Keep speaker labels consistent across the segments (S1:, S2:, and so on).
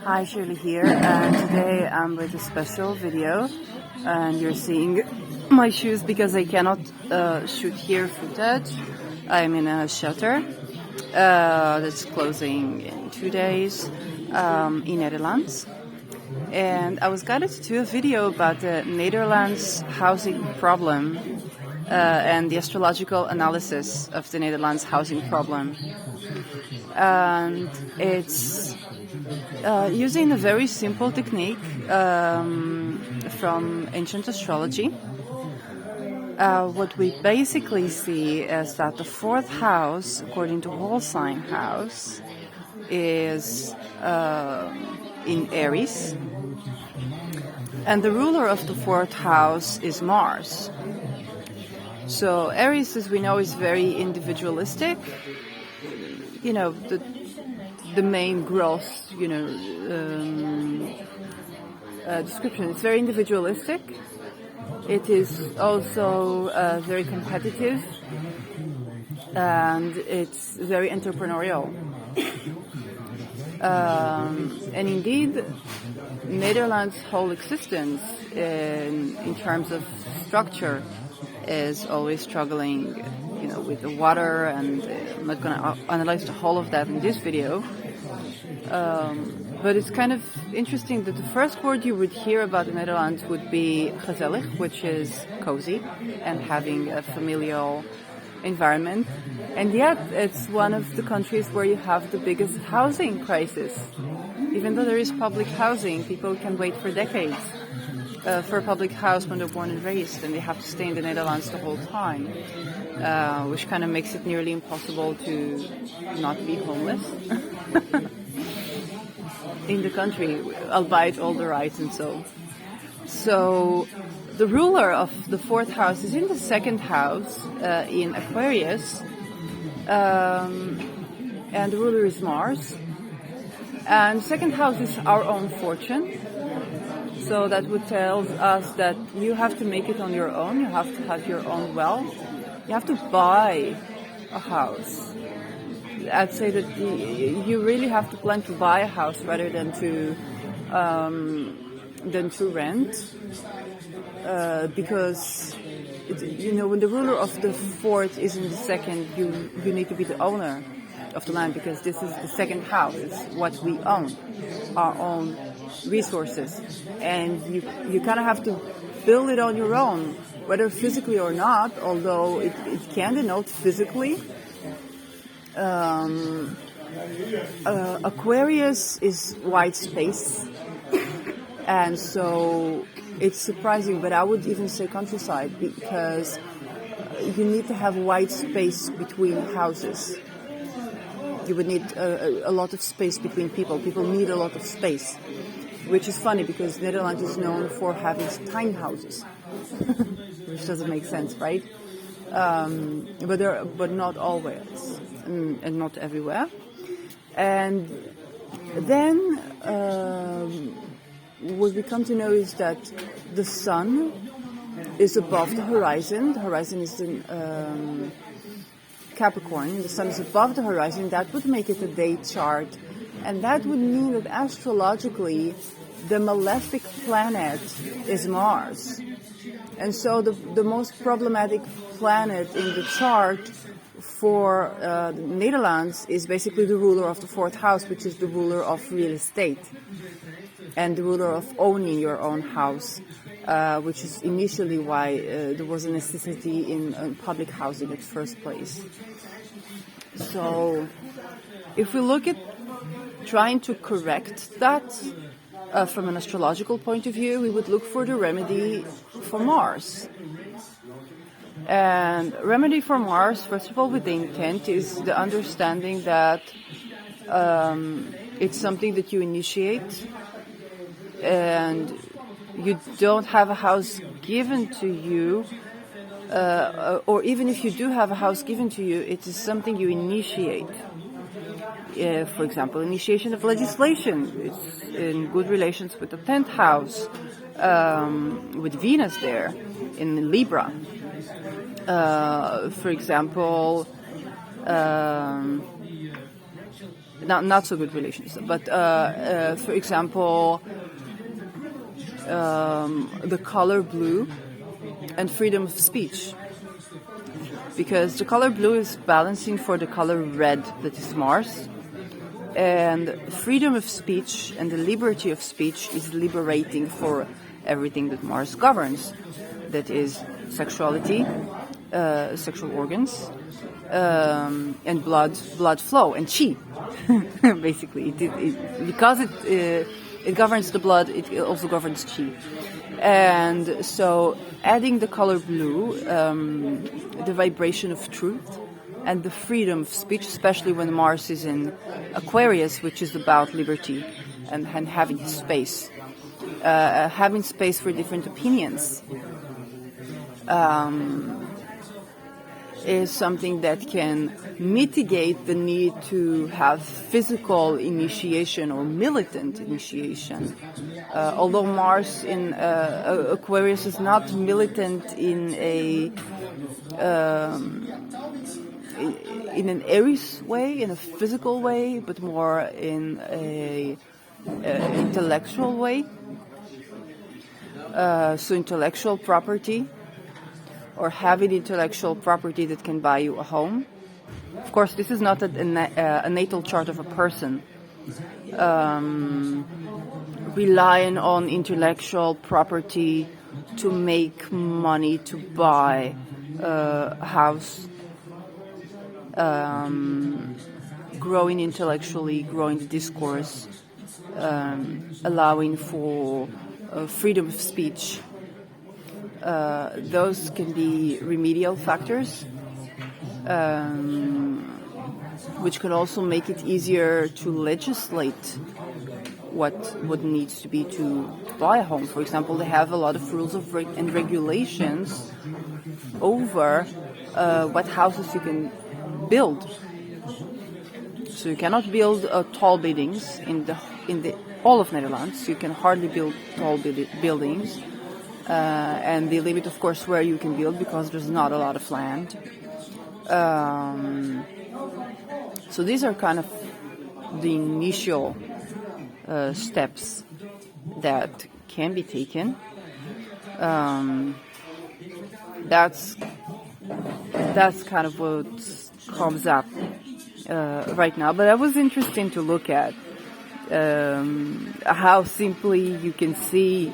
S1: Hi, Shirley here, and today I'm with a special video, and you're seeing my shoes because I cannot shoot here footage. I'm in a shelter that's closing in 2 days in Netherlands, and I was guided to do a video about the Netherlands housing problem and the astrological analysis of the Netherlands housing problem. And it's using a very simple technique from ancient astrology. What we basically see is that the fourth house, according to whole sign house, is in Aries, and the ruler of the fourth house is Mars. So Aries, as we know, is very individualistic. You know, the main growth, description. It's very individualistic. It is also very competitive, and it's very entrepreneurial. And indeed, Netherlands' whole existence in terms of structure is always struggling, with the water, and I'm not going to analyze the whole of that in this video. But it's kind of interesting that the first word you would hear about the Netherlands would be gezellig, which is cozy and having a familial environment. And yet it's one of the countries where you have the biggest housing crisis. Even though there is public housing, people can wait for decades for a public house when they're born and raised, and they have to stay in the Netherlands the whole time, which kind of makes it nearly impossible to not be homeless in the country, albeit all the rights and so. So the ruler of the fourth house is in the second house in Aquarius, and the ruler is Mars. And second house is our own fortune. So that would tell us that you have to make it on your own. You have to have your own wealth. You have to buy a house. I'd say that you really have to plan to buy a house rather than to rent, because when the ruler of the fourth is in the second, you need to be the owner of the land, because this is the second house. It's what we own, our own resources, and you kind of have to build it on your own, whether physically or not, although it can denote physically. Aquarius is white space, and so it's surprising, but I would even say countryside, because you need to have white space between houses. You would need a lot of space between people. People need a lot of space, which is funny because Netherlands is known for having tiny houses, which doesn't make sense, right? But not always, and not everywhere. And then what we come to know is that the sun is above the horizon. The horizon is in Capricorn. The sun is above the horizon. That would make it a day chart, and that would mean that astrologically the malefic planet is Mars. And so the most problematic planet in the chart for the Netherlands is basically the ruler of the fourth house, which is the ruler of real estate and the ruler of owning your own house, which is initially why there was a necessity in public housing at first place. So if we look at trying to correct that from an astrological point of view, we would look for the remedy for Mars. And remedy for Mars, first of all, with the intent, is the understanding that it's something that you initiate, and you don't have a house given to you, or even if you do have a house given to you, it is something you initiate. For example, initiation of legislation. It's in good relations with the 10th house, with Venus there in Libra. For example, not so good relations. But for example, the color blue and freedom of speech, because the color blue is balancing for the color red, that is Mars, and freedom of speech and the liberty of speech is liberating for everything that Mars governs, that is sexuality, sexual organs, and blood flow, and chi. Basically, because it governs the blood, it also governs chi. And so adding the color blue, the vibration of truth and the freedom of speech, especially when Mars is in Aquarius, which is about liberty and having space for different opinions, is something that can mitigate the need to have physical initiation or militant initiation. Although Mars in Aquarius is not militant in an Aries way, in a physical way, but more in a intellectual way. So intellectual property, or having intellectual property that can buy you a home. Of course, this is not a natal chart of a person. Relying on intellectual property to make money to buy a house. Growing intellectually, growing the discourse, allowing for freedom of speech. Those can be remedial factors, which can also make it easier to legislate what needs to be to buy a home. For example, they have a lot of rules and regulations over what houses you can build. So you cannot build tall buildings in the all of Netherlands. You can hardly build tall buildings. And they limit, of course, where you can build because there's not a lot of land. So these are kind of the initial steps that can be taken. That's kind of what comes up right now. But that was interesting to look at how simply you can see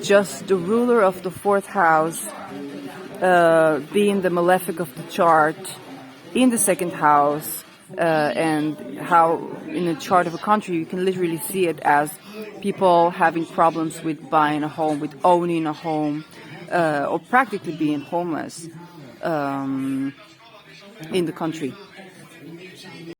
S1: just the ruler of the fourth house being the malefic of the chart in the second house, and how in a chart of a country you can literally see it as people having problems with buying a home, with owning a home, or practically being homeless in the country.